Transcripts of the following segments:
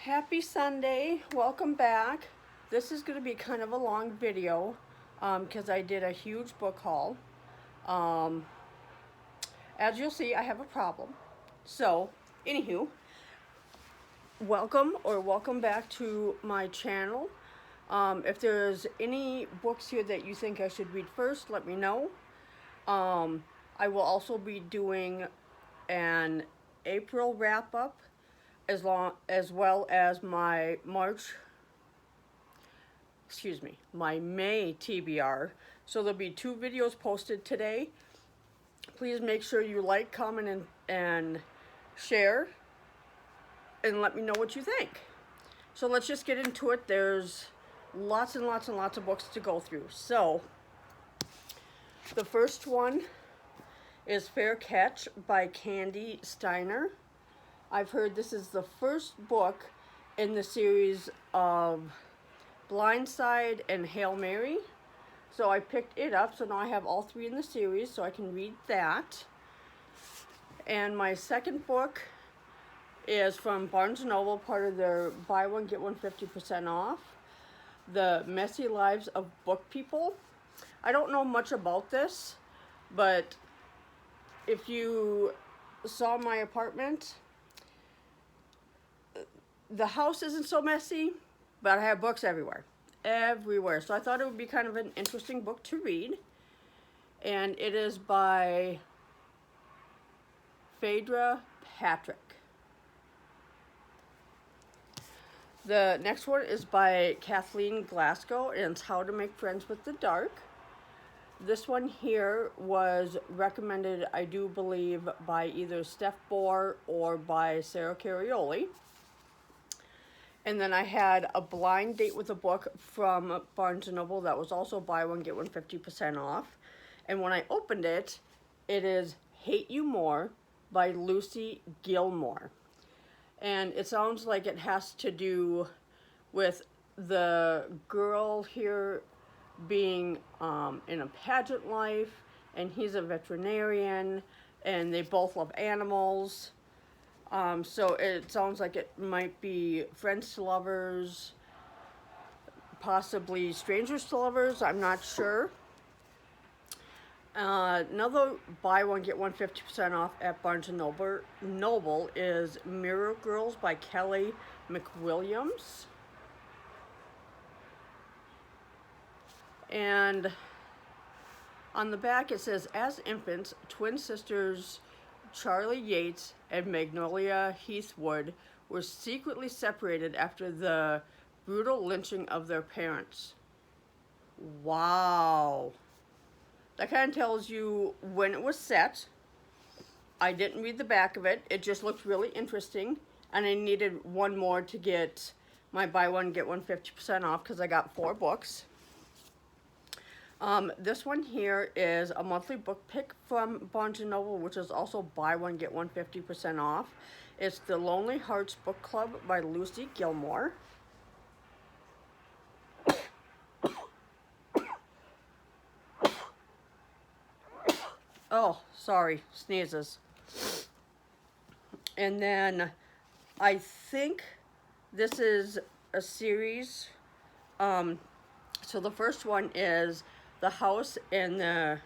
Happy Sunday, welcome back. This is going to be kind of a long video because I did a huge book haul. Um, as you'll see, I have a problem. So, anywho, welcome back to my channel. If there's any books here that you think I should read first, let me know. I will also be doing an April wrap-up as well as my my May TBR. So there'll be 2 videos posted today. Please make sure you like, comment, and share, and let me know what you think. So let's just get into it. There's lots and lots and lots of books to go through. So the first one is Fair Catch by Candy Steiner. I've heard this is the first book in the series of Blindside and Hail Mary. So I picked it up, so now I have all 3 in the series, so I can read that. And my second book is from Barnes & Noble, part of their buy one, get one 50% off. The Messy Lives of Book People. I don't know much about this, but if you saw my apartment, the house isn't so messy, but I have books everywhere. So I thought it would be kind of an interesting book to read. And it is by Phaedra Patrick. The next one is by Kathleen Glasgow, and it's How to Make Friends with the Dark. This one here was recommended, I do believe, by either Steph Bohr or by Sarah Carioli. And then I had a blind date with a book from Barnes & Noble that was also buy one, get one 50% off. And when I opened it, it is Hate You More by Lucy Gilmore. And it sounds like it has to do with the girl here being in a pageant life, and he's a veterinarian, and they both love animals. So it sounds like it might be friends to lovers, possibly strangers to lovers, I'm not sure. Another buy one, get one 50% off at Barnes & Noble is Mirror Girls by Kelly McWilliams. And on the back it says, as infants, twin sisters Charlie Yates and Magnolia Heathwood were secretly separated after the brutal lynching of their parents. Wow. That kind of tells you when it was set. I didn't read the back of it. It just looked really interesting. And I needed one more to get my buy one, get one 50% off because I got 4 books. This one here is a monthly book pick from Barnes & Noble, which is also buy one, get one 50% off. It's The Lonely Hearts Book Club by Lucy Gilmore. Oh, sorry, sneezes. And then I think this is a series. So the first one is The House in the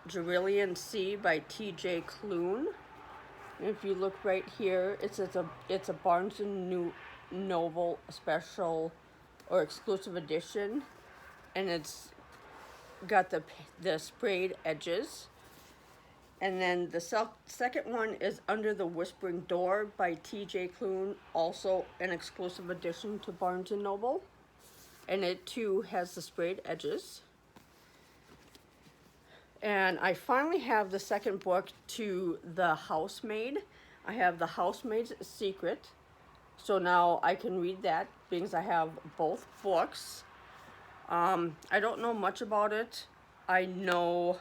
Cerulean Sea by T.J. Klune. If you look right here, it's a Barnes & Noble special or exclusive edition, and it's got the sprayed edges. And then the second one is Under the Whispering Door by T.J. Klune, also an exclusive edition to Barnes & Noble. And it too has the sprayed edges. And I finally have the second book to The Housemaid. I have The Housemaid's Secret. So now I can read that because I have both books. I don't know much about it. I know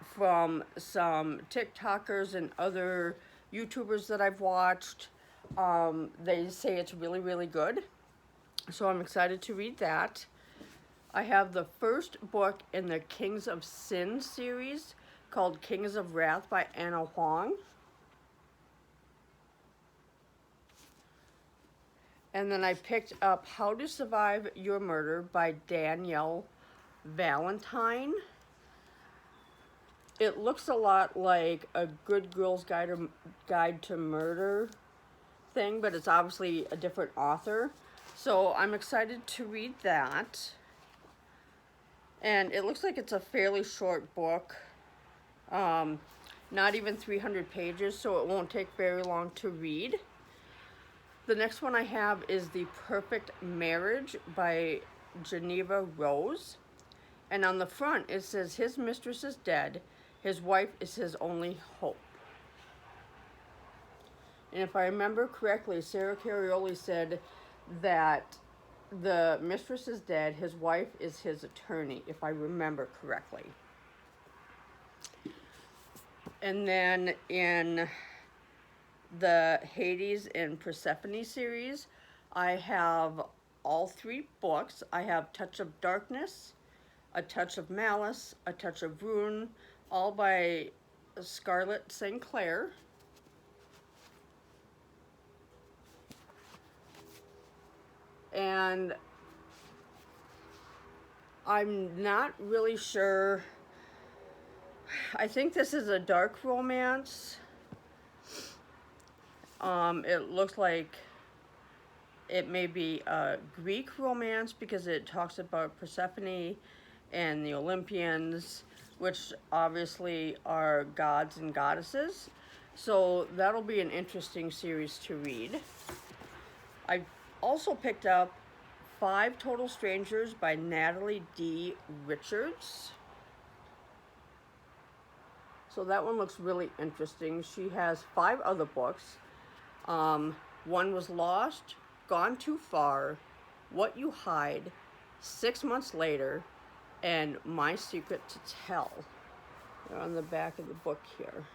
from some TikTokers and other YouTubers that I've watched, they say it's really, really good. So I'm excited to read that. I have the first book in the Kings of Sin series called Kings of Wrath by Anna Huang. And then I picked up How to Survive Your Murder by Danielle Valentine. It looks a lot like a Good Girl's Guide to Murder thing, but it's obviously a different author. So I'm excited to read that. And it looks like it's a fairly short book. Not even 300 pages, so it won't take very long to read. The next one I have is The Perfect Marriage by Geneva Rose. And on the front it says, his mistress is dead, his wife is his only hope. And if I remember correctly, Sarah Carioli said that the mistress is dead, his wife is his attorney, if I remember correctly. And then in the Hades and Persephone series, I have all 3 books. I have Touch of Darkness, A Touch of Malice, A Touch of Ruin, all by Scarlett St. Clair. And I'm not really sure. I think this is a dark romance. It looks like it may be a Greek romance because it talks about Persephone and the Olympians, which obviously are gods and goddesses. So that'll be an interesting series to read. I also picked up 5 Total Strangers by Natalie D. Richards. So that one looks really interesting. She has 5 other books. One was Lost, Gone Too Far, What You Hide, 6 Months Later, and My Secret to Tell. They're on the back of the book here.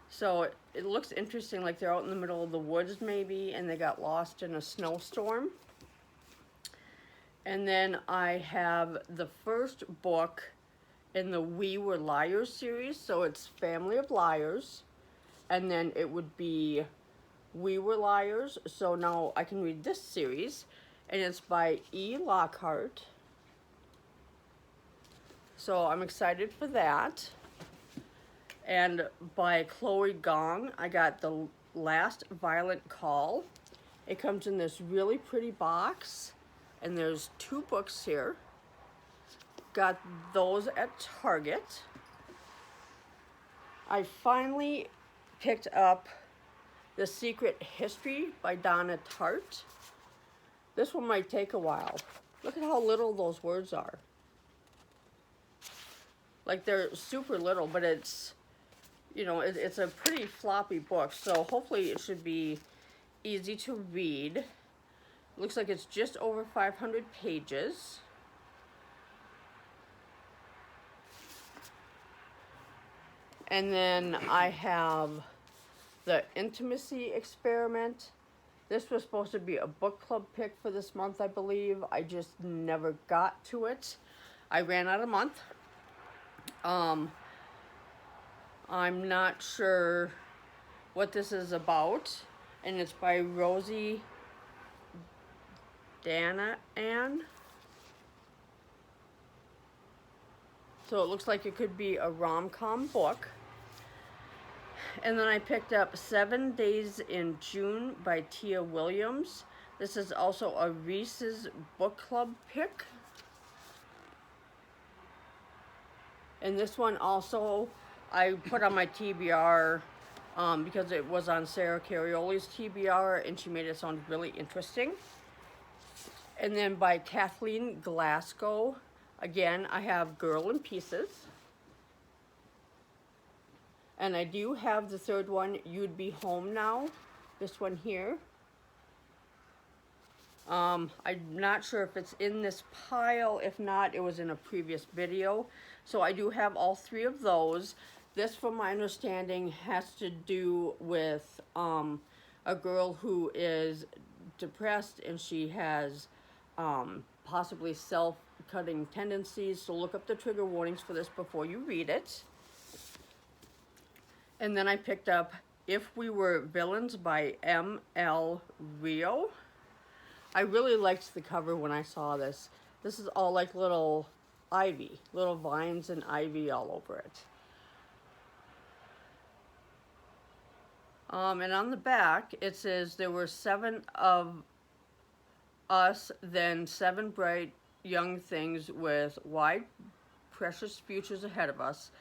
So it looks interesting, like they're out in the middle of the woods maybe, and they got lost in a snowstorm. And then I have the first book in the We Were Liars series, so it's Family of Liars, and then it would be We Were Liars. So now I can read this series, and it's by E. Lockhart. So I'm excited for that. And by Chloe Gong, I got The Last Violent Call. It comes in this really pretty box, and there's 2 books here. Got those at Target. I finally picked up The Secret History by Donna Tartt. This one might take a while. Look at how little those words are. Like, they're super little, but it's, you know, it's a pretty floppy book, so hopefully it should be easy to read. Looks like it's just over 500 pages. And then I have The Intimacy Experiment. This was supposed to be a book club pick for this month, I believe. I just never got to it. I ran out of month. I'm not sure what this is about, and it's by Rosie Danahan. So it looks like it could be a rom-com book. And then I picked up 7 Days in June by Tia Williams. This is also a Reese's book club pick. And this one also I put on my TBR because it was on Sarah Carioli's TBR and she made it sound really interesting. And then by Kathleen Glasgow, again, I have Girl in Pieces. And I do have the third one, You'd Be Home Now, this one here. I'm not sure if it's in this pile. If not, it was in a previous video. So I do have all 3 of those. This, from my understanding, has to do with a girl who is depressed and she has possibly self-cutting tendencies. So look up the trigger warnings for this before you read it. And then I picked up If We Were Villains by M.L. Rio. I really liked the cover when I saw this. This is all like little ivy, little vines and ivy all over it. And on the back, it says, there were 7 of us, then 7 bright young things with wide, precious futures ahead of us.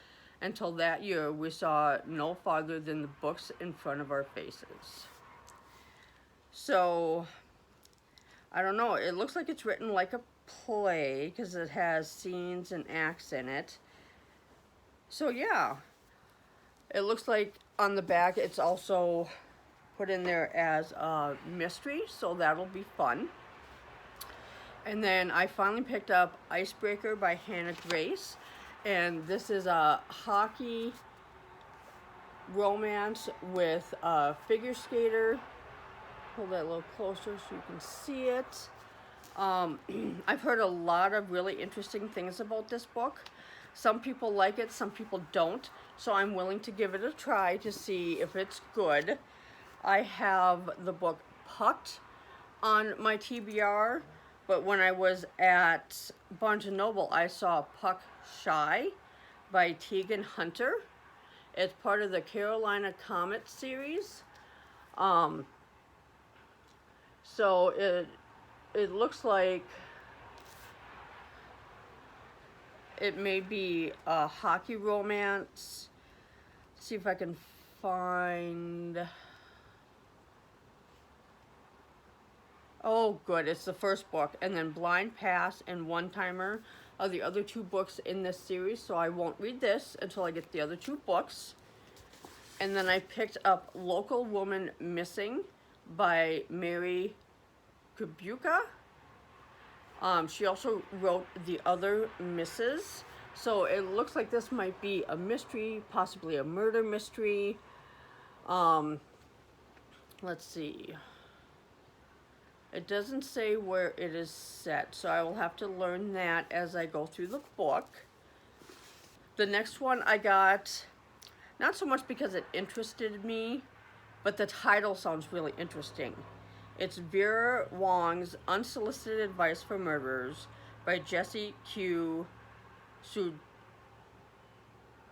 Until that year, we saw no farther than the books in front of our faces. So, I don't know. It looks like it's written like a play because it has scenes and acts in it. So, yeah. It looks like on the back it's also put in there as a mystery, so that'll be fun. And then I finally picked up Icebreaker by Hannah Grace. And this is a hockey romance with a figure skater. Hold that a little closer so you can see it. I've heard a lot of really interesting things about this book. Some people like it, some people don't. So I'm willing to give it a try to see if it's good. I have the book Pucked on my TBR. But when I was at Barnes & Noble, I saw Puck Shy by Tegan Hunter. It's part of the Carolina Comet series. So it looks like it may be a hockey romance. Let's see if I can find... Oh, good. It's the first book. And then Blind Pass and One Timer are the other 2 books in this series. So I won't read this until I get the other 2 books. And then I picked up Local Woman Missing by Mary Kubuka. She also wrote The Other Misses. So it looks like this might be a mystery, possibly a murder mystery. Let's see. It doesn't say where it is set, so I will have to learn that as I go through the book. The next one I got, not so much because it interested me, but the title sounds really interesting. It's Vera Wong's Unsolicited Advice for Murderers by Jesse Q.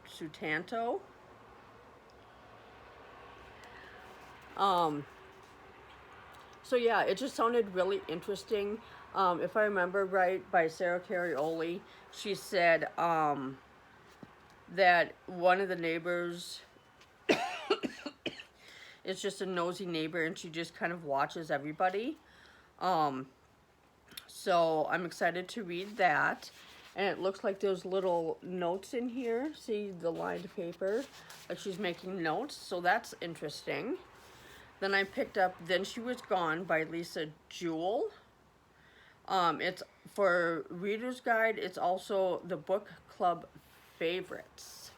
Sutanto. So yeah, it just sounded really interesting. If I remember right, by Sarah Carioli, she said that one of the neighbors is just a nosy neighbor and she just kind of watches everybody. So I'm excited to read that. And it looks like there's little notes in here. See the lined paper? Like she's making notes, so that's interesting. Then I picked up Then She Was Gone by Lisa Jewell. It's for Reader's Guide. It's also the book club favorites.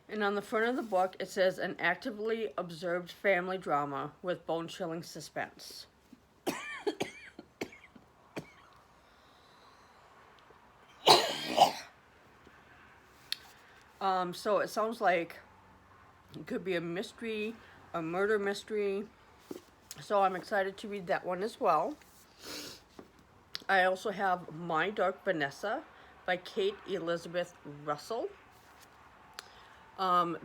And on the front of the book, it says an actively observed family drama with bone-chilling suspense. So it sounds like it could be a mystery, a murder mystery. So I'm excited to read that one as well. I also have My Dark Vanessa by Kate Elizabeth Russell.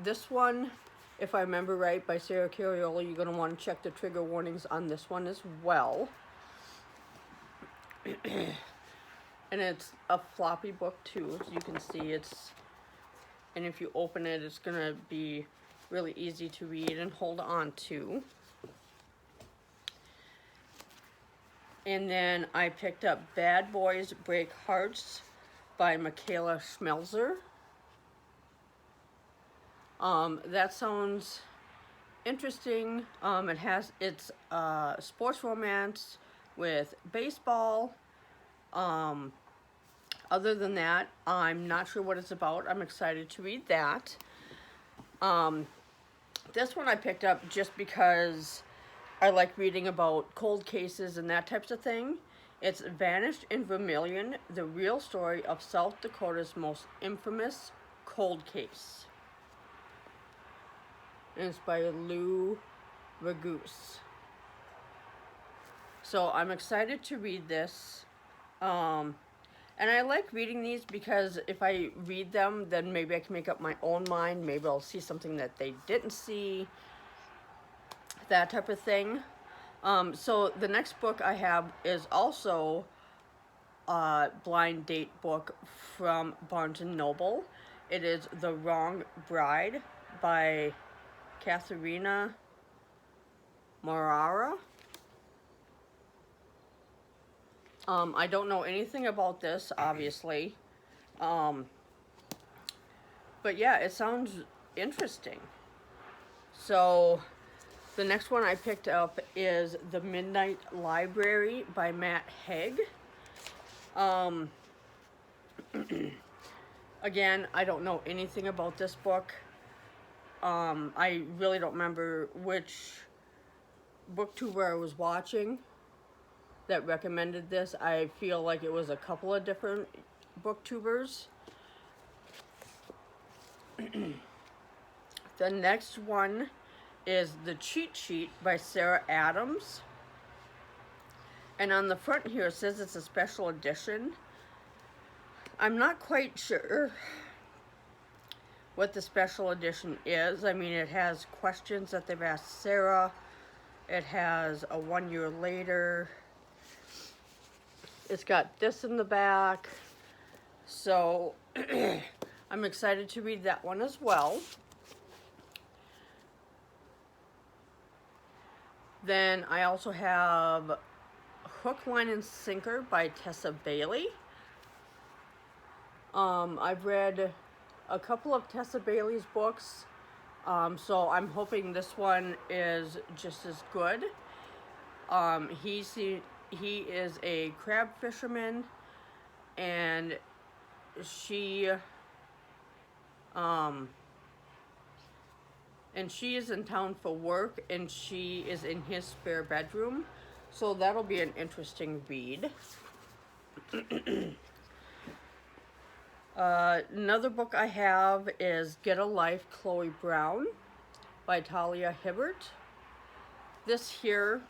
This one, if I remember right, by Sarah Carioli, you're going to want to check the trigger warnings on this one as well. And it's a floppy book too, as you can see. And if you open it, it's going to be really easy to read and hold on to. And then I picked up Bad Boys Break Hearts by Michaela Schmelzer. That sounds interesting. It's sports romance with baseball. Other than that, I'm not sure what it's about. I'm excited to read that. This one I picked up just because I like reading about cold cases and that types of thing. It's Vanished in Vermilion, the real story of South Dakota's most infamous Cold Case. And it's by Lou Raguse. So I'm excited to read this. And I like reading these because if I read them, then maybe I can make up my own mind. Maybe I'll see something that they didn't see. That type of thing. So the next book I have is also a blind date book from Barnes & Noble. It is The Wrong Bride by Katharina Morara. I don't know anything about this, obviously. But yeah, it sounds interesting. So the next one I picked up is The Midnight Library by Matt Haig. Again, I don't know anything about this book. I really don't remember which booktuber I was watching that recommended this. I feel like it was a couple of different booktubers. The next one is The Cheat Sheet by Sarah Adams. And on the front here it says it's a special edition. I'm not quite sure what the special edition is. I mean, it has questions that they've asked Sarah. It has a 1 year later. It's got this in the back. So I'm excited to read that one as well. Then I also have Hook, Line, and Sinker by Tessa Bailey. I've read a couple of Tessa Bailey's books, so I'm hoping this one is just as good. He is a crab fisherman, and she is in town for work, and she is in his spare bedroom, so that'll be an interesting read. Another book I have is Get a Life, Chloe Brown by Talia Hibbert. This here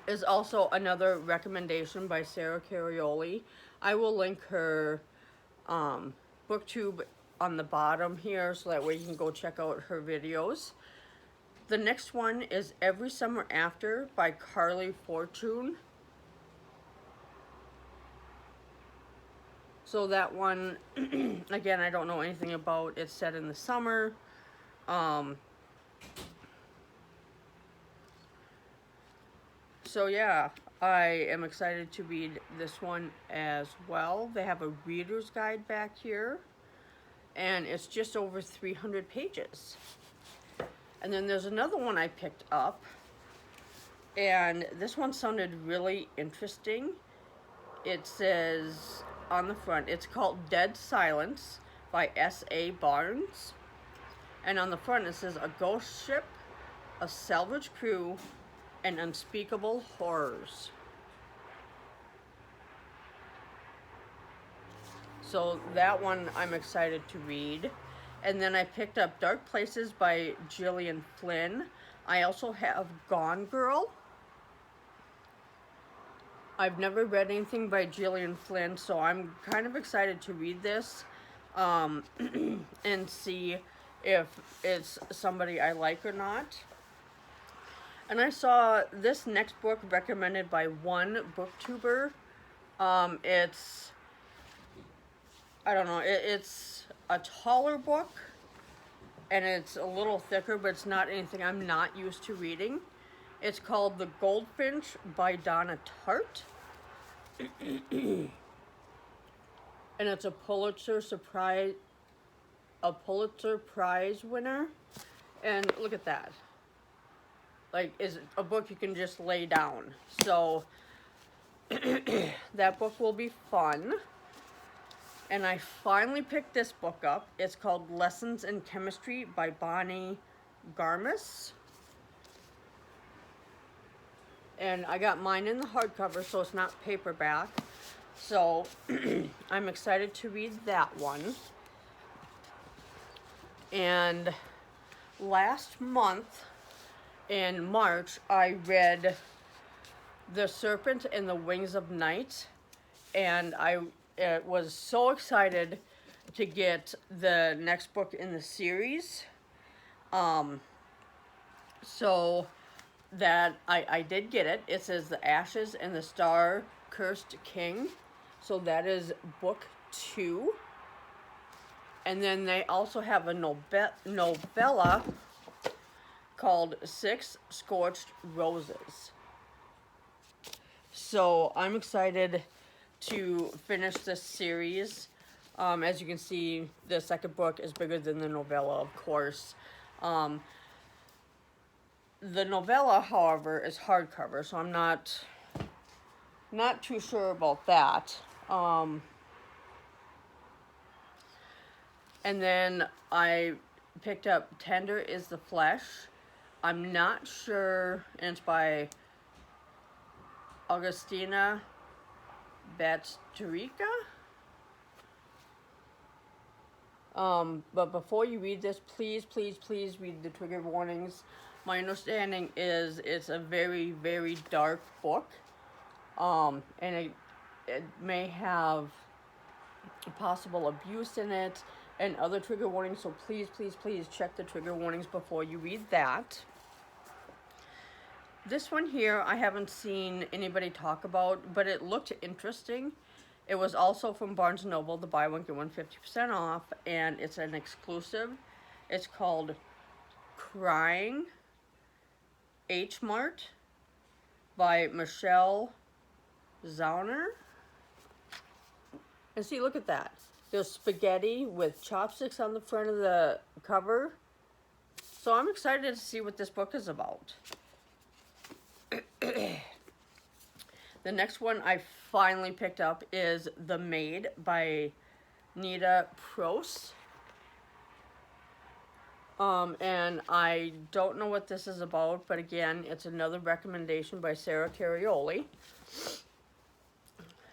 is also another recommendation by Sarah Carioli. I will link her booktube on the bottom here so that way you can go check out her videos. The next one is Every Summer After by Carly Fortune. So that one, again, I don't know anything about. It's set in the summer. So yeah, I am excited to read this one as well. They have a reader's guide back here, and it's just over 300 pages. And then there's another one I picked up, and this one sounded really interesting. It says on the front, it's called Dead Silence by S.A. Barnes. And on the front it says, a ghost ship, a salvage crew, and unspeakable horrors. So that one I'm excited to read. And then I picked up Dark Places by Gillian Flynn. I also have Gone Girl. I've never read anything by Gillian Flynn, so I'm kind of excited to read this and see if it's somebody I like or not. And I saw this next book recommended by one booktuber. It's, I don't know, it's a taller book, and it's a little thicker, but it's not anything I'm not used to reading. It's called The Goldfinch by Donna Tartt. And it's a Pulitzer Prize winner. And look at that. Like, is a book you can just lay down. So that book will be fun. And I finally picked this book up. It's called Lessons in Chemistry by Bonnie Garmis. And I got mine in the hardcover, so it's not paperback. So I'm excited to read that one. And last month in March, I read The Serpent and the Wings of Night, and I was so excited to get the next book in the series. So that I did get it. It says The Ashes and the Star Cursed King. So that is book 2. And then they also have a novella called Six Scorched Roses. So I'm excited to finish this series. As you can see, the second book is bigger than the novella, of course. The novella, however, is hardcover, so I'm not too sure about that. And then I picked up Tender is the Flesh. I'm not sure, and it's by Augustina Batsterica. But before you read this, please read the trigger warnings. My understanding is it's a very, very dark book. And it may have possible abuse in it and other trigger warnings, so please check the trigger warnings before you read that. This one here I haven't seen anybody talk about, but it looked interesting. It was also from Barnes & Noble, the buy one get one 50% off, and it's an exclusive. It's called Crying H Mart by Michelle Zauner. And see, look at that. There's spaghetti with chopsticks on the front of the cover. So I'm excited to see what this book is about. The next one I finally picked up is The Maid by Nita Prose. And I don't know what this is about, but again, it's another recommendation by Sarah Carioli.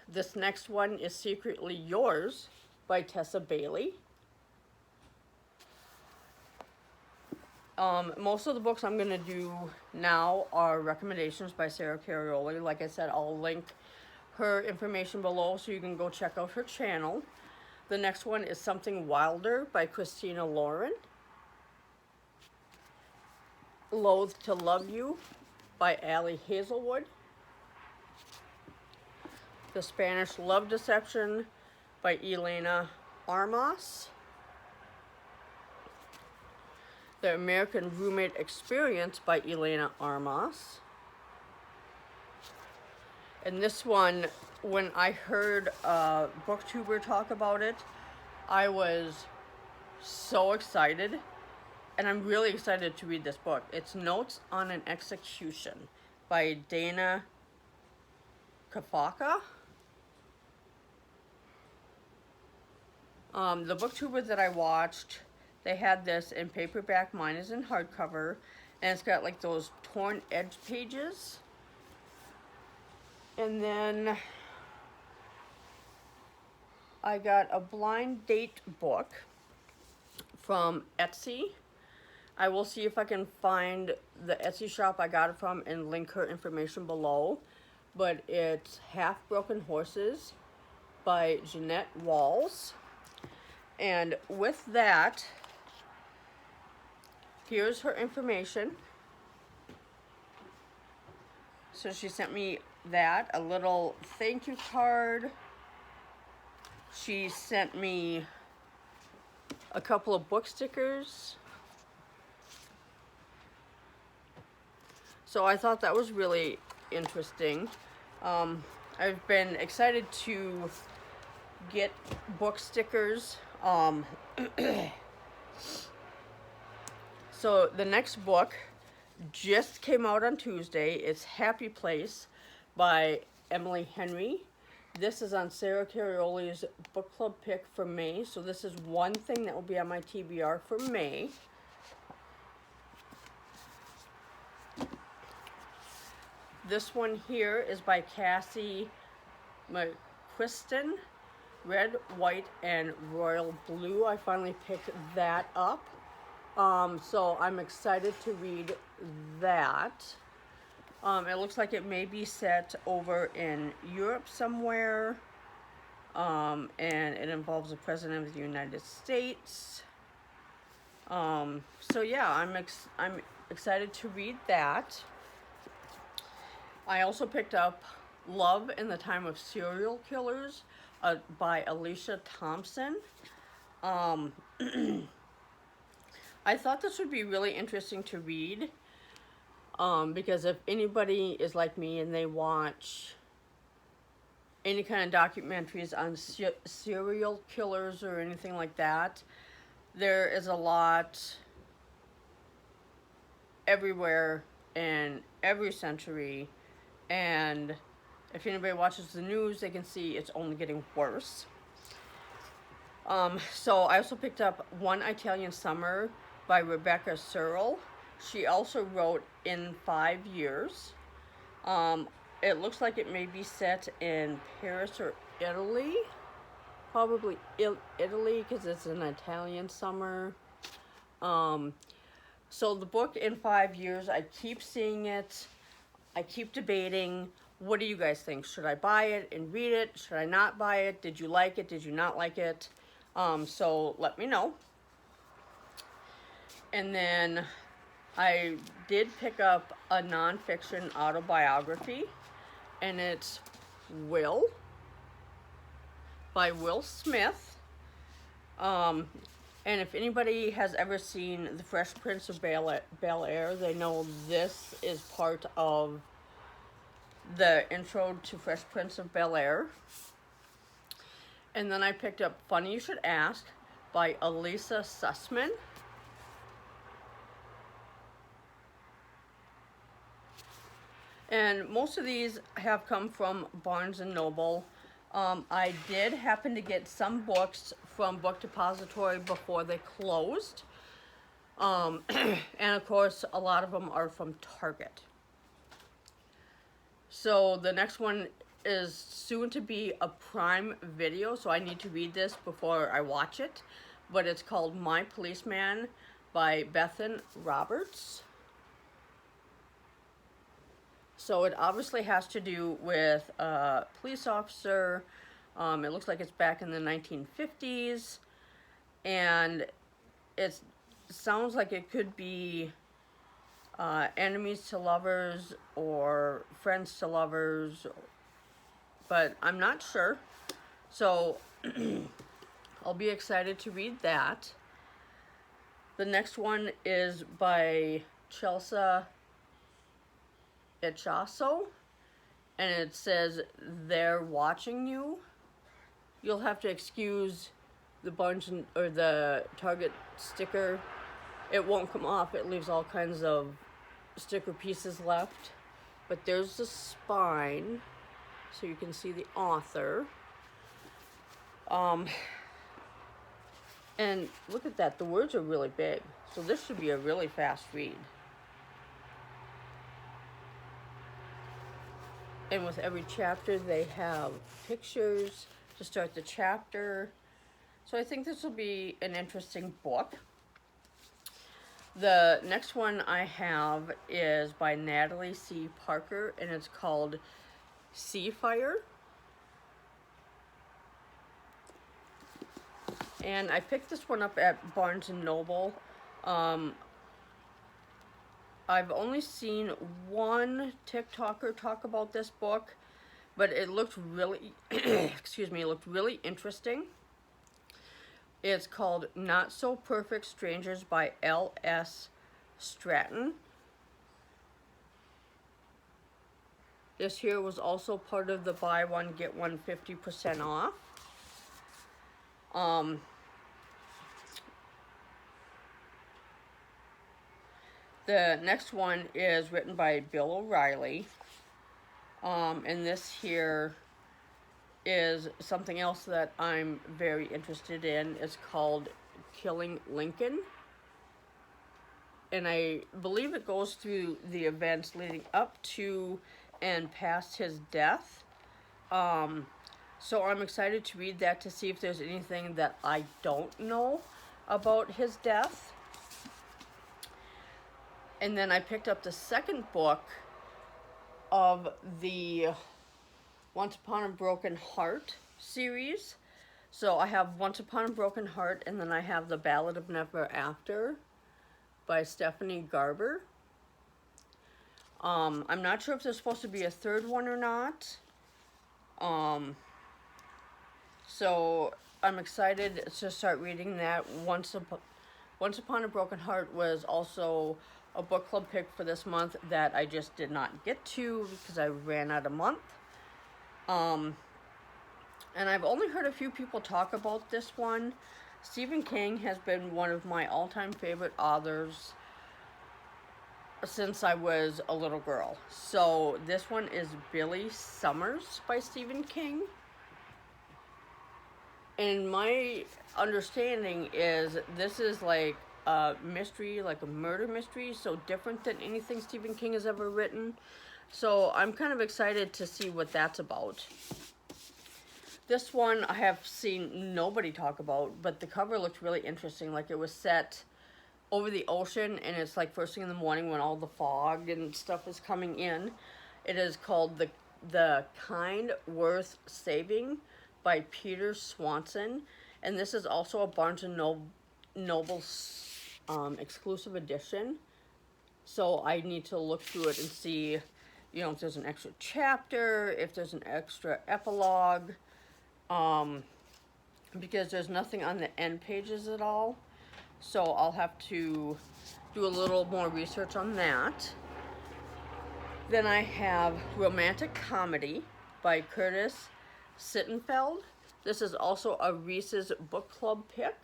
This next one is Secretly Yours by Tessa Bailey. Most of the books I'm going to do now are recommendations by Sarah Carioli. Like I said, I'll link her information below so you can go check out her channel. The next one is Something Wilder by Christina Lauren. Loathe to Love You by Allie Hazelwood. The Spanish Love Deception by Elena Armas. The American Roommate Experience by Elena Armas. And this one, when I heard a booktuber talk about it, I was so excited. And I'm really excited to read this book. It's Notes on an Execution by Dana Kafaka. The booktuber that I watched, they had this in paperback. Mine is in hardcover. And it's got like those torn edge pages. And then I got a blind date book from Etsy. I will see if I can find the Etsy shop I got it from and link her information below. But it's Half Broken Horses by Jeanette Walls. And with that, here's her information. So she sent me that, a little thank you card. She sent me a couple of book stickers. So I thought that was really interesting. I've been excited to get book stickers. So the next book just came out on Tuesday. It's Happy Place by Emily Henry. This is on Sarah Carioli's book club pick for May. So this is one thing that will be on my TBR for May. This one here is by Cassie McQuiston. Red, White, and Royal Blue. I finally picked that up. So I'm excited to read that. It looks like it may be set over in Europe somewhere. And it involves the President of the United States. So yeah, I'm excited to read that. I also picked up Love in the Time of Serial Killers by Alicia Thompson. Um, I thought this would be really interesting to read because if anybody is like me and they watch any kind of documentaries on serial killers or anything like that, there is a lot everywhere in every century, and if anybody watches the news, they can see it's only getting worse. So I also picked up One Italian Summer by Rebecca Searle. She also wrote In 5 Years. It looks like it may be set in Paris or Italy. Probably Italy because it's an Italian summer. So the book In 5 Years, I keep seeing it. I keep debating. What do you guys think? Should I buy it and read it? Should I not buy it? Did you like it? Did you not like it? So let me know. And then I did pick up a nonfiction autobiography, and it's Will by Will Smith. And if anybody has ever seen The Fresh Prince of Bel-Air, they know this is part of the intro to Fresh Prince of Bel-Air. And then I picked up Funny You Should Ask by Elisa Sussman. And most of these have come from Barnes & Noble. I did happen to get some books from Book Depository before they closed. And of course, a lot of them are from Target. So the next one is soon to be a Prime Video, so I need to read this before I watch it. But it's called My Policeman by Bethan Roberts. So it obviously has to do with a police officer. It looks like it's back in the 1950s. And it sounds like it could be enemies to lovers or friends to lovers. But I'm not sure. So I'll be excited to read that. The next one is by Chelsea Echaso, and it says They're Watching You. You'll have to excuse the the Target sticker. It won't come off. It leaves all kinds of sticker pieces left. But there's the spine, so you can see the author. And look at that. The words are really big, so this should be a really fast read. And with every chapter, they have pictures to start the chapter. So I think this will be an interesting book. The next one I have is by Natalie C. Parker, and it's called Sea Fire. And I picked this one up at Barnes & Noble. I've only seen one TikToker talk about this book, but it looked really, excuse me, it looked really interesting. It's called Not So Perfect Strangers by L.S. Stratton. This here was also part of the buy one, get one 50% off. The next one is written by Bill O'Reilly. And this here is something else that I'm very interested in. It's called Killing Lincoln. And I believe it goes through the events leading up to and past his death. So I'm excited to read that to see if there's anything that I don't know about his death. And then I picked up the second book of the Once Upon a Broken Heart series. So I have Once Upon a Broken Heart, and then I have The Ballad of Never After by Stephanie Garber. I'm not sure if there's supposed to be a third one or not. So I'm excited to start reading that. Once Upon a Broken Heart was also a book club pick for this month that I just did not get to because I ran out of month. And I've only heard a few people talk about this one. Stephen King has been one of my all-time favorite authors since I was a little girl. So this one is Billy Summers by Stephen King. And my understanding is this is like a mystery, like a murder mystery, so different than anything Stephen King has ever written. So I'm kind of excited to see what that's about. This one I have seen nobody talk about, but the cover looked really interesting. Like it was set over the ocean, and it's like first thing in the morning when all the fog and stuff is coming in. It is called The Kind Worth Saving by Peter Swanson, and this is also a Barnes & Noble exclusive edition. So I need to look through it and see, you know, if there's an extra chapter, if there's an extra epilogue, because there's nothing on the end pages at all. So I'll have to do a little more research on that. Then I have Romantic Comedy by Curtis Sittenfeld. This is also a Reese's Book Club pick.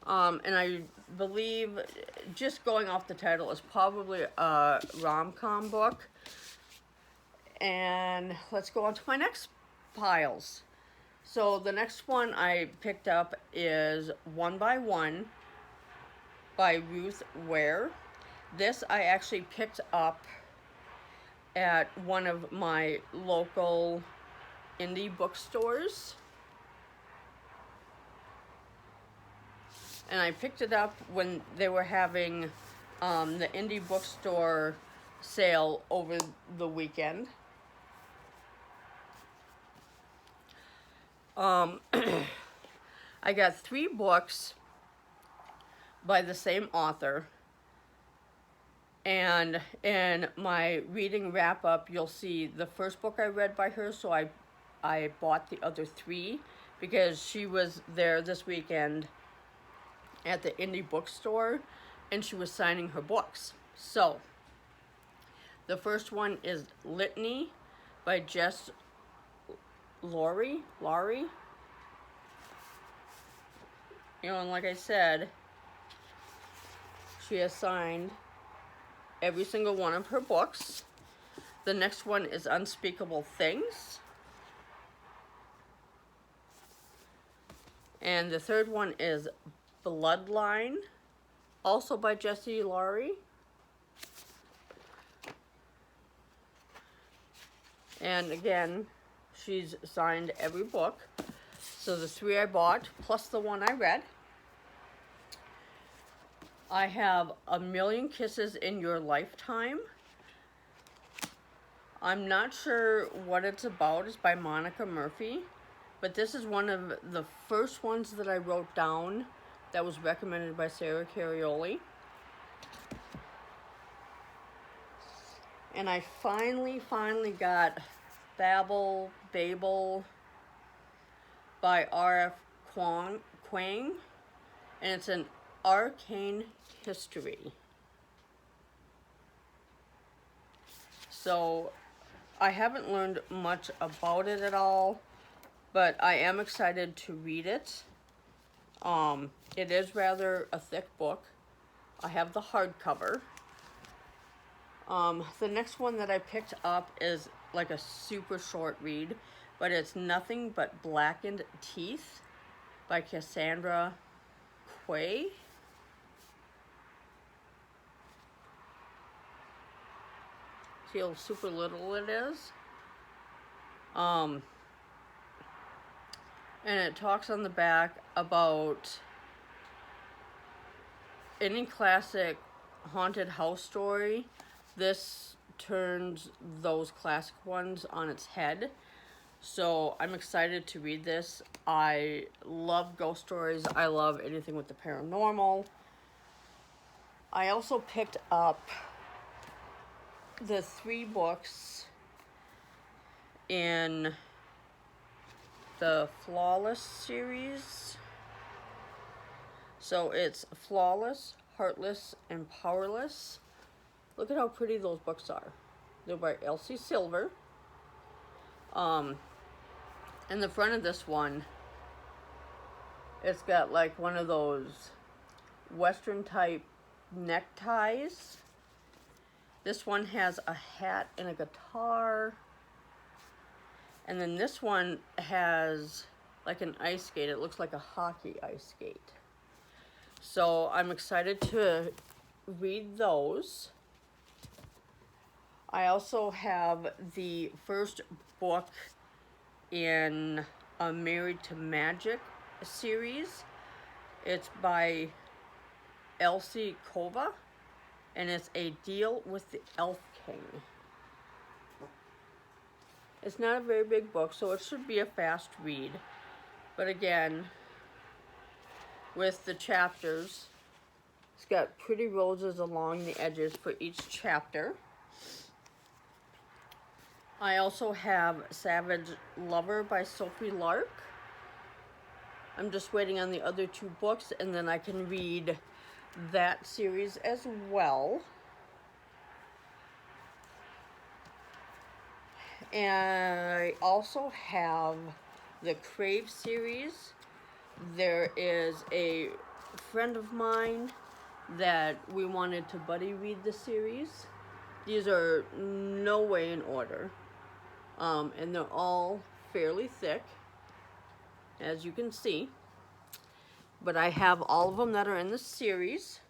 And I believe, just going off the title, is probably a rom-com book. And let's go on to my next piles. So the next one I picked up is One by One by Ruth Ware. This I actually picked up at one of my local indie bookstores. And I picked it up when they were having the indie bookstore sale over the weekend. I got 3 books by the same author, and in my reading wrap-up you'll see the first book I read by her, so I bought the other 3 because she was there this weekend at the indie bookstore and she was signing her books. So the first one is Litany by Jess Laurie. You know, and like I said, she has signed every single one of her books. The next one is Unspeakable Things. And the third one is Bloodline, also by Jessie Laurie. And again, she's signed every book. So the 3 I bought, plus the one I read. I have A Million Kisses in Your Lifetime. I'm not sure what it's about. It's by Monica Murphy. But this is one of the first ones that I wrote down that was recommended by Sarah Carioli. And I finally got Babel by R.F. Kuang, and it's an arcane history. So I haven't learned much about it at all, but I am excited to read it. It is rather a thick book. I have the hardcover. The next one that I picked up is like a super short read, but it's Nothing But Blackened Teeth by Cassandra Quay. See how super little it is? And it talks on the back about any classic haunted house story, this turns those classic ones on its head. So I'm excited to read this. I love ghost stories. I love anything with the paranormal. I also picked up the 3 books in the Flawless series. So it's Flawless, Heartless, and Powerless. Look at how pretty those books are. They're by Elsie Silver. In the front of this one, it's got like one of those Western type neckties. This one has a hat and a guitar. And then this one has like an ice skate. It looks like a hockey ice skate. So I'm excited to read those. I also have the first book in a Married to Magic series. It's by Elsie Kova, and it's A Deal with the Elf King. It's not a very big book, so it should be a fast read. But again, with the chapters, it's got pretty roses along the edges for each chapter. I also have Savage Lover by Sophie Lark. I'm just waiting on the other 2 books, and then I can read that series as well. And I also have the Crave series. There is a friend of mine that we wanted to buddy read the series. These are no way in order. And they're all fairly thick, as you can see. But I have all of them that are in the series.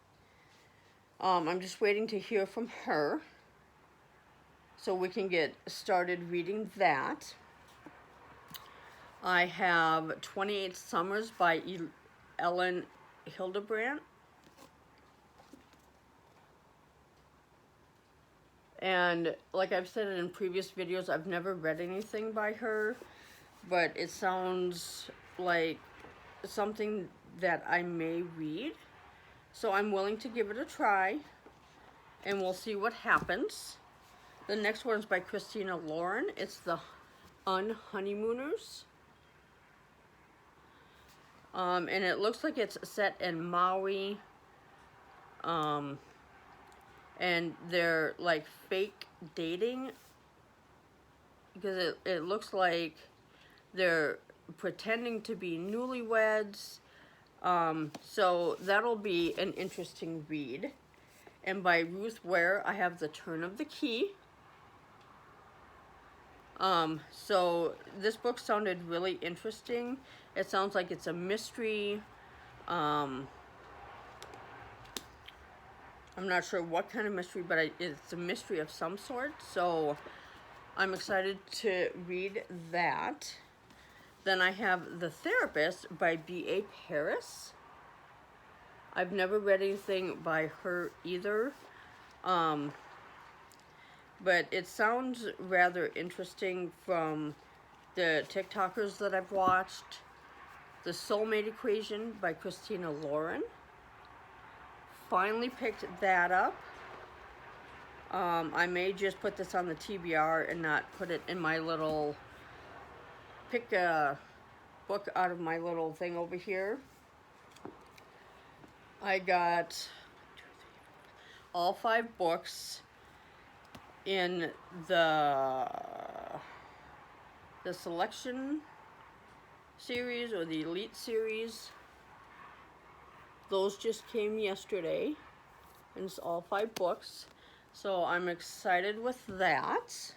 I'm just waiting to hear from her so we can get started reading that. I have 28 Summers by Ellen Hildebrandt. And like I've said in previous videos, I've never read anything by her, but it sounds like something that I may read. So I'm willing to give it a try, and we'll see what happens. The next one's by Christina Lauren. It's The Unhoneymooners. And it looks like it's set in Maui. And they're like fake dating, because it looks like they're pretending to be newlyweds. So that'll be an interesting read. And by Ruth Ware, I have The Turn of the Key. So this book sounded really interesting. It sounds like it's a mystery. I'm not sure what kind of mystery, but it's a mystery of some sort. So I'm excited to read that. Then I have The Therapist by B.A. Paris. I've never read anything by her either. But it sounds rather interesting from the TikTokers that I've watched. The Soulmate Equation by Christina Lauren. Finally picked that up. I may just put this on the TBR and not put it in my little, pick a book out of my little thing over here. I got all 5 books in the Selection series or the Elite series. Those just came yesterday, and it's all 5 books. So I'm excited with that.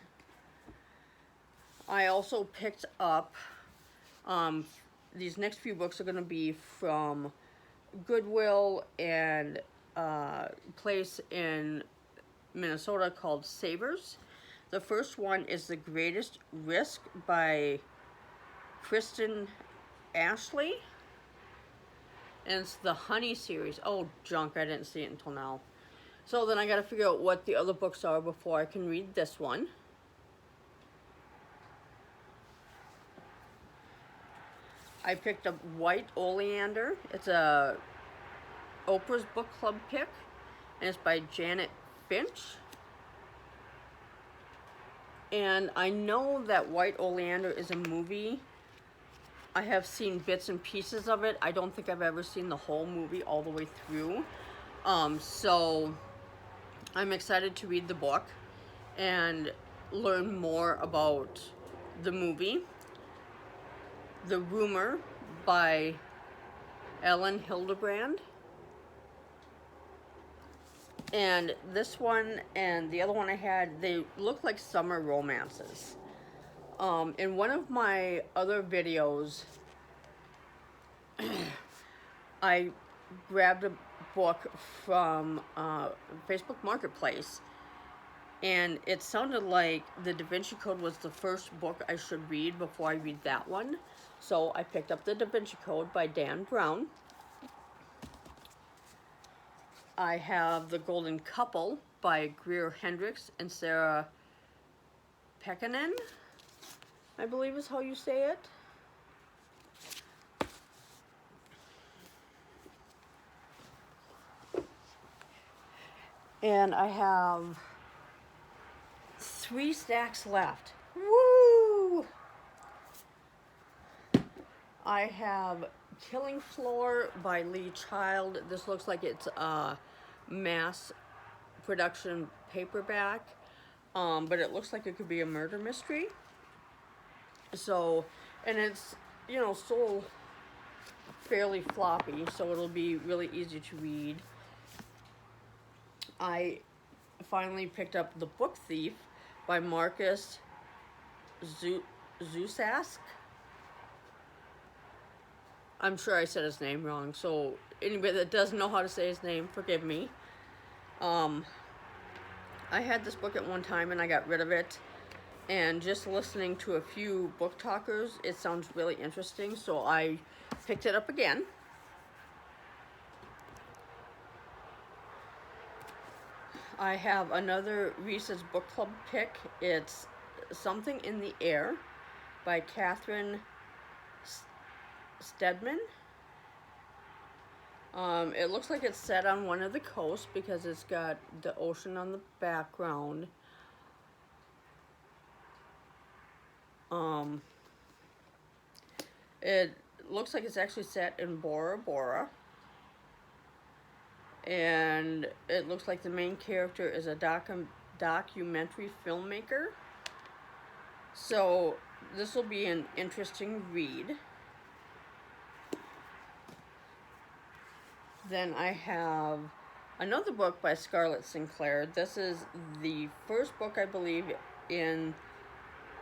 I also picked up, these next few books are going to be from Goodwill and a place in Minnesota called Savers. The first one is The Greatest Risk by Kristen Ashley. and it's the Honey series. Oh, junk, I didn't see it until now. So then I gotta figure out what the other books are before I can read this one. I picked up White Oleander. It's a Oprah's Book Club pick, and it's by Janet Finch. And I know that White Oleander is a movie. I have seen bits and pieces of it. I don't think I've ever seen the whole movie all the way through. So I'm excited to read the book and learn more about the movie. The Rumor by Ellen Hildebrand. And this one and the other one I had, they look like summer romances. In one of my other videos, I grabbed a book from Facebook Marketplace, and it sounded like the Da Vinci Code was the first book I should read before I read that one. So I picked up the Da Vinci Code by Dan Brown. I have The Golden Couple by Greer Hendricks and Sarah Pekkanen, I believe is how you say it. And I have 3 stacks left. Woo! I have Killing Floor by Lee Child. This looks like it's a mass production paperback, but it looks like it could be a murder mystery. So, and it's, you know, still fairly floppy, so it'll be really easy to read. I finally picked up The Book Thief by Marcus Zusask. I'm sure I said his name wrong, so anybody that doesn't know how to say his name, forgive me. I had this book at one time and I got rid of it, and just listening to a few book talkers, it sounds really interesting, so I picked it up again. I have another Reese's Book Club pick. It's Something in the Air by Catherine Stedman. It looks like it's set on one of the coasts because it's got the ocean on the background. It looks like it's actually set in Bora Bora. And it looks like the main character is a documentary filmmaker. So this will be an interesting read. Then I have another book by Scarlett Sinclair. This is the first book, I believe, in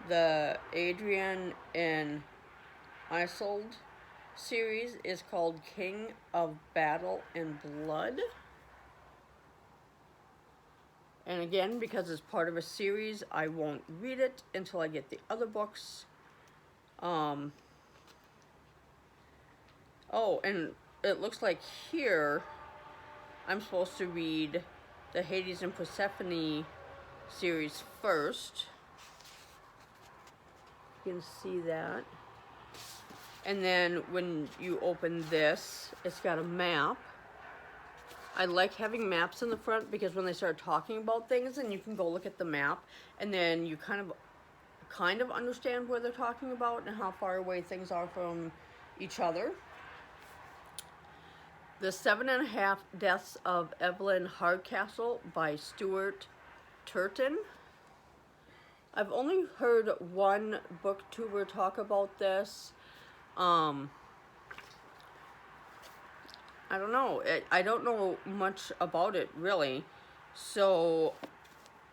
the Adrian and Isolde series. Is called King of Battle and Blood. And again, because it's part of a series, I won't read it until I get the other books. Oh, and it looks like here I'm supposed to read the Hades and Persephone series first. You can see that. And then when you open this, it's got a map. I like having maps in the front because when they start talking about things, and you can go look at the map, and then you kind of understand where they're talking about and how far away things are from each other. The 7.5 Deaths of Evelyn Hardcastle by Stuart Turton. I've only heard one booktuber talk about this. I don't know. I don't know much about it, really. So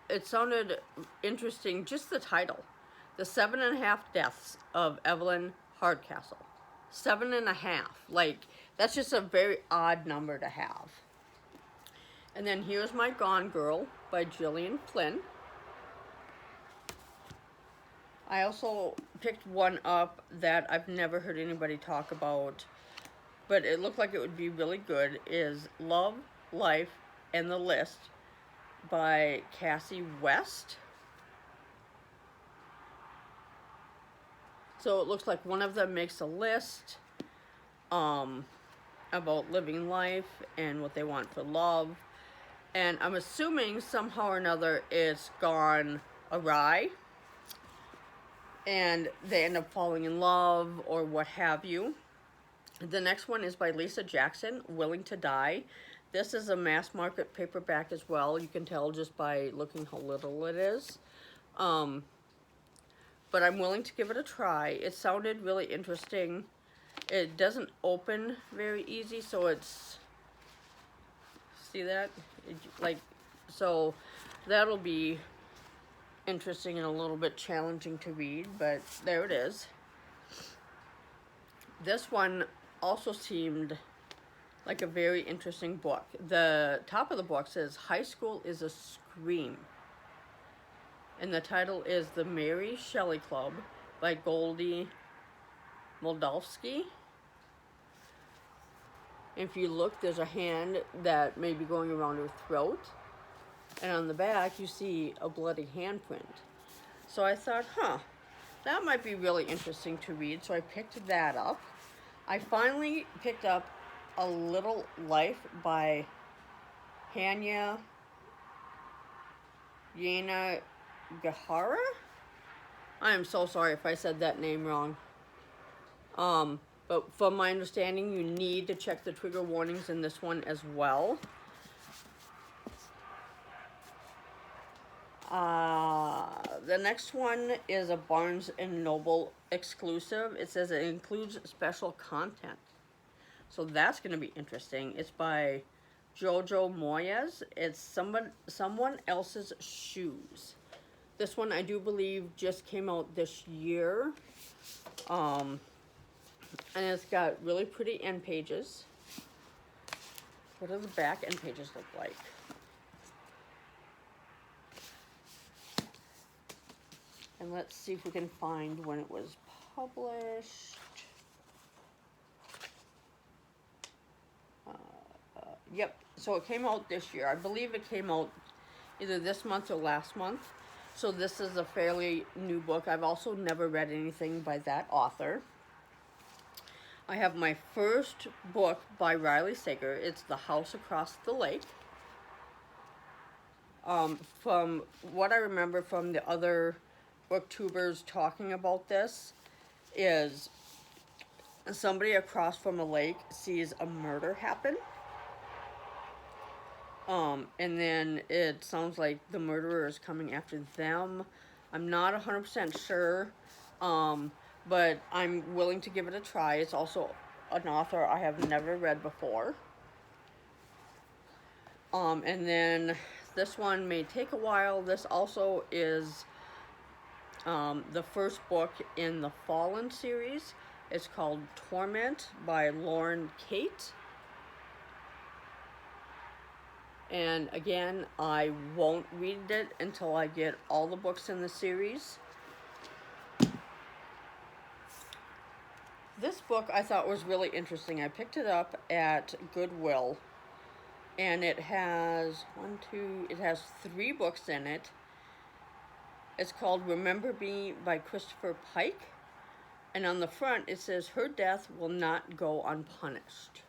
it sounded interesting, just the title. The 7.5 Deaths of Evelyn Hardcastle. 7.5. Like, that's just a very odd number to have. And then here's My Gone Girl by Gillian Flynn. I also picked one up that I've never heard anybody talk about. but it looked like it would be really good, is Love, Life, and the List by Cassie West. So it looks like one of them makes a list about living life and what they want for love. And I'm assuming somehow or another it's gone awry and they end up falling in love or what have you. The next one is by Lisa Jackson, Willing to Die. This is a mass market paperback as well. You can tell just by looking how little it is. But I'm willing to give it a try. It sounded really interesting. It doesn't open very easy, so it's, see that? So that'll be interesting and a little bit challenging to read, but there it is. This one also seemed like a very interesting book. The top of the book says, High School is a Scream. And the title is The Mary Shelley Club by Goldie Moldavsky. If you look, there's a hand that may be going around her throat. And on the back, you see a bloody handprint. So I thought, that might be really interesting to read. So I picked that up. I finally picked up A Little Life by Hanya Yana Gahara? I am so sorry if I said that name wrong. But from my understanding, you need to check the trigger warnings in this one as well. The next one is a Barnes & Noble exclusive. It says it includes special content. So that's going to be interesting. It's by Jojo Moyes. It's Someone Else's Shoes. This one I do believe just came out this year. And it's got really pretty end pages. What do the back end pages look like? And let's see if we can find when it was published. Yep, so it came out this year. I believe it came out either this month or last month. So this is a fairly new book. I've also never read anything by that author. I have my first book by Riley Sager. It's The House Across the Lake. From what I remember from the other booktubers talking about this, is somebody across from a lake sees a murder happen. And then it sounds like the murderer is coming after them. I'm not 100% sure, but I'm willing to give it a try. It's also an author I have never read before. And then this one may take a while. This also is the first book in the Fallen series. It's called Torment by Lauren Kate. And again, I won't read it until I get all the books in the series. This book I thought was really interesting. I picked it up at Goodwill. And it has it has 3 books in it. It's called Remember Me by Christopher Pike. And on the front it says, Her death will not go unpunished.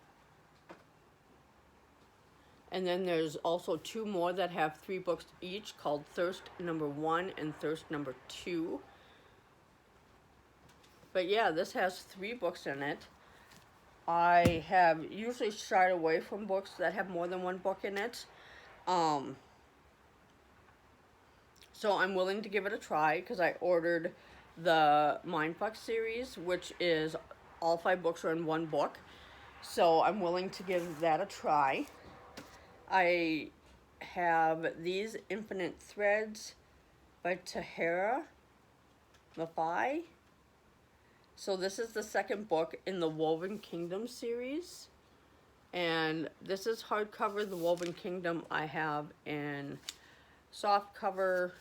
And then there's also 2 more that have 3 books each called Thirst Number 1 and Thirst Number 2. But yeah, this has 3 books in it. I have usually shied away from books that have more than 1 book in it. So I'm willing to give it a try because I ordered the Mindfuck series, which is all 5 books are in 1 book. So I'm willing to give that a try. I have These Infinite Threads by Tahira Mafai. So this is the 2nd book in the Woven Kingdom series. And this is hardcover. The Woven Kingdom I have in soft cover.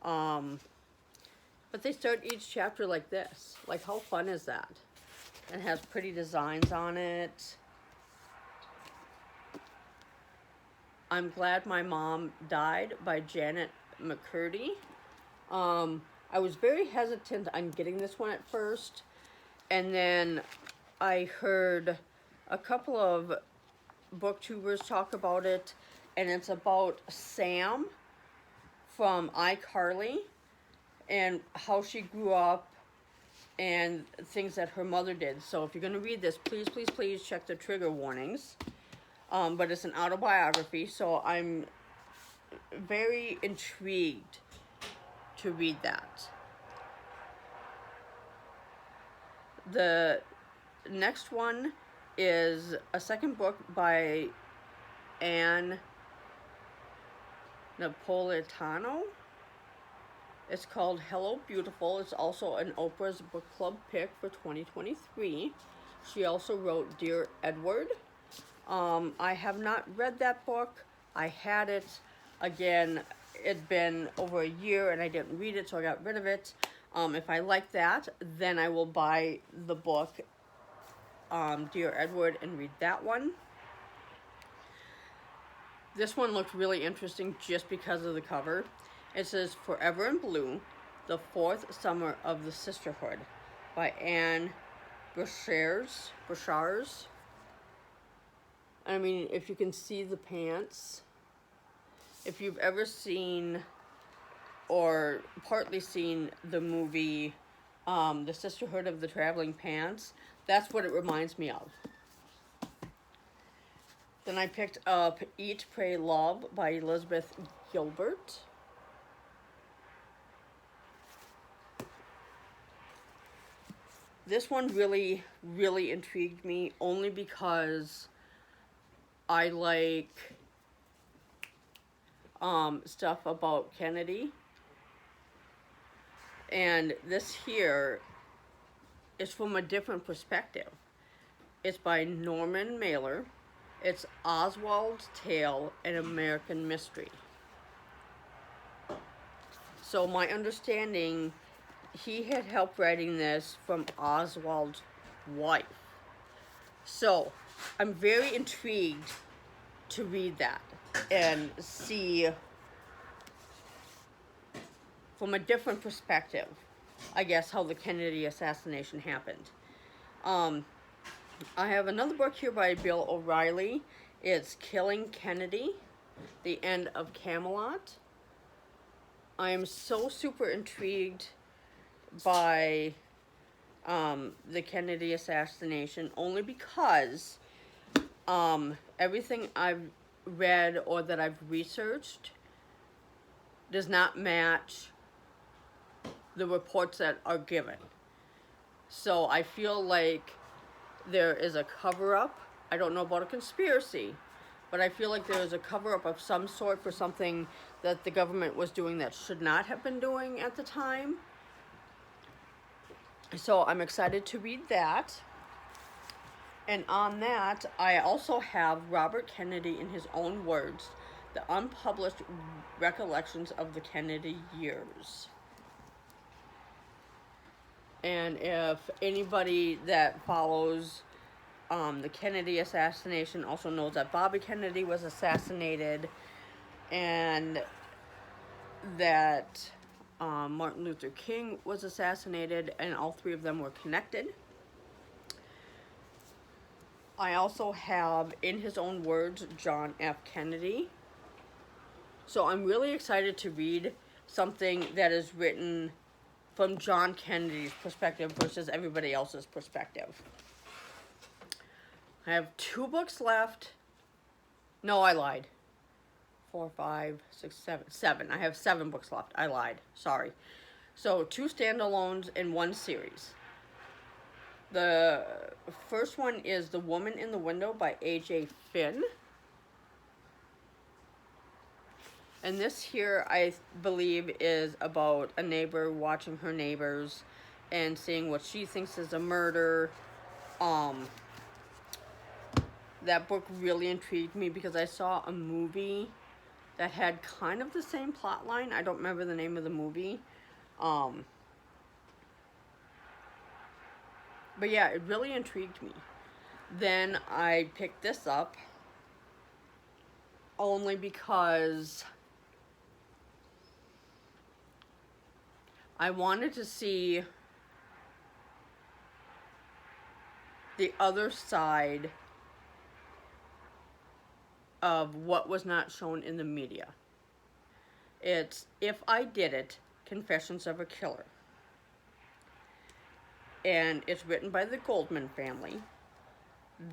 But they start each chapter like this. Like, how fun is that? and has pretty designs on it. I'm Glad My Mom Died by Janet McCurdy. I was very hesitant on getting this one at first, and then I heard a couple of booktubers talk about it, and it's about Sam from iCarly and how she grew up and things that her mother did. So if you're going to read this, please, please, please check the trigger warnings. But it's an autobiography, so I'm very intrigued to read that. The next one is a second book by Anne Napolitano. It's called Hello Beautiful. It's also an Oprah's Book Club pick for 2023. She also wrote Dear Edward. I have not read that book. I had it. Again, it'd been over a year and I didn't read it, so I got rid of it. If I like that, then I will buy the book, Dear Edward, and read that one. This one looked really interesting just because of the cover. It says Forever in Blue, The Fourth Summer of the Sisterhood by Anne Brashers. I mean, if you can see the pants, if you've ever seen or partly seen the movie The Sisterhood of the Traveling Pants, that's what it reminds me of. Then I picked up Eat, Pray, Love by Elizabeth Gilbert. This one really, really intrigued me only because I like stuff about Kennedy. And this here is from a different perspective. It's by Norman Mailer. It's Oswald's Tale, an American Mystery. So my understanding, he had help writing this from Oswald's wife. So I'm very intrigued to read that and see from a different perspective, I guess, how the Kennedy assassination happened. I have another book here by Bill O'Reilly. It's Killing Kennedy, The End of Camelot. I am so super intrigued by the Kennedy assassination only because everything I've read or that I've researched does not match the reports that are given. So I feel like there is a cover-up. I don't know about a conspiracy, but I feel like there is a cover-up of some sort for something that the government was doing that should not have been doing at the time. So I'm excited to read that. And on that, I also have Robert Kennedy in his own words, The Unpublished Recollections of the Kennedy Years. And if anybody that follows the Kennedy assassination also knows that Bobby Kennedy was assassinated and that Martin Luther King was assassinated, and all three of them were connected. I also have, in his own words, John F. Kennedy. So I'm really excited to read something that is written from John Kennedy's perspective versus everybody else's perspective. I have 2 books left. No, I lied. 4, 5, 6, 7. 7. I have 7 books left. I lied. Sorry. So 2 standalones and 1 series. The first one is The Woman in the Window by A.J. Finn. And this here, I believe, is about a neighbor watching her neighbors and seeing what she thinks is a murder. That book really intrigued me because I saw a movie that had kind of the same plot line. I don't remember the name of the movie. But yeah, it really intrigued me. Then I picked this up only because I wanted to see the other side of what was not shown in the media. It's If I Did It, Confessions of a Killer. And it's written by the Goldman family.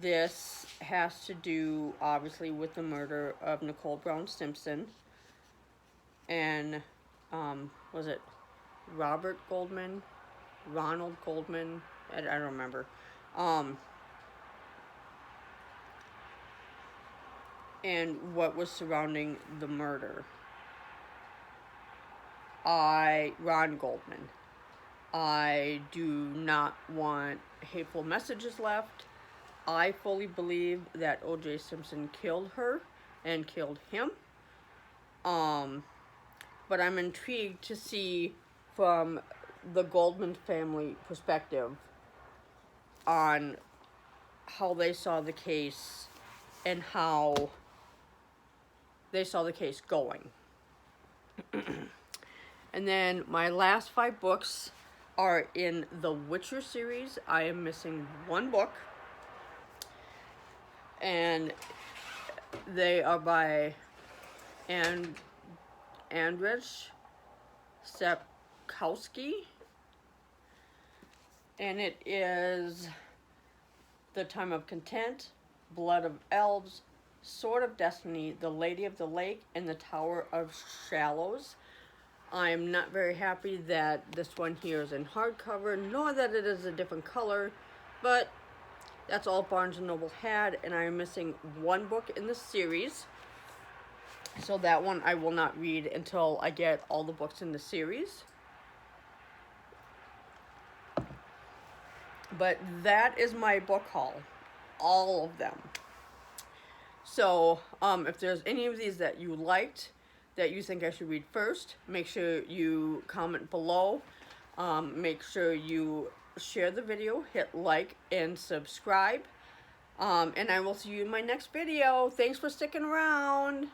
This has to do, obviously, with the murder of Nicole Brown Simpson. And, was it Robert Goldman? Ronald Goldman? I don't remember. And what was surrounding the murder. Ron Goldman. I do not want hateful messages left. I fully believe that O.J. Simpson killed her and killed him. But I'm intrigued to see from the Goldman family perspective on how they saw the case and how they saw the case going. And then my last 5 books are in the Witcher series. I am missing one book. And they are by Andrzej Sapkowski. And it is The Time of Content, Blood of Elves, Sword of Destiny, The Lady of the Lake, and The Tower of Shallows. I'm not very happy that this one here is in hardcover, nor that it is a different color, but that's all Barnes & Noble had, and I am missing one book in the series. So that one I will not read until I get all the books in the series. But that is my book haul. All of them. So, if there's any of these that you liked, that you think I should read first, make sure you comment below. Make sure you share the video, hit like, and subscribe. And I will see you in my next video. Thanks for sticking around.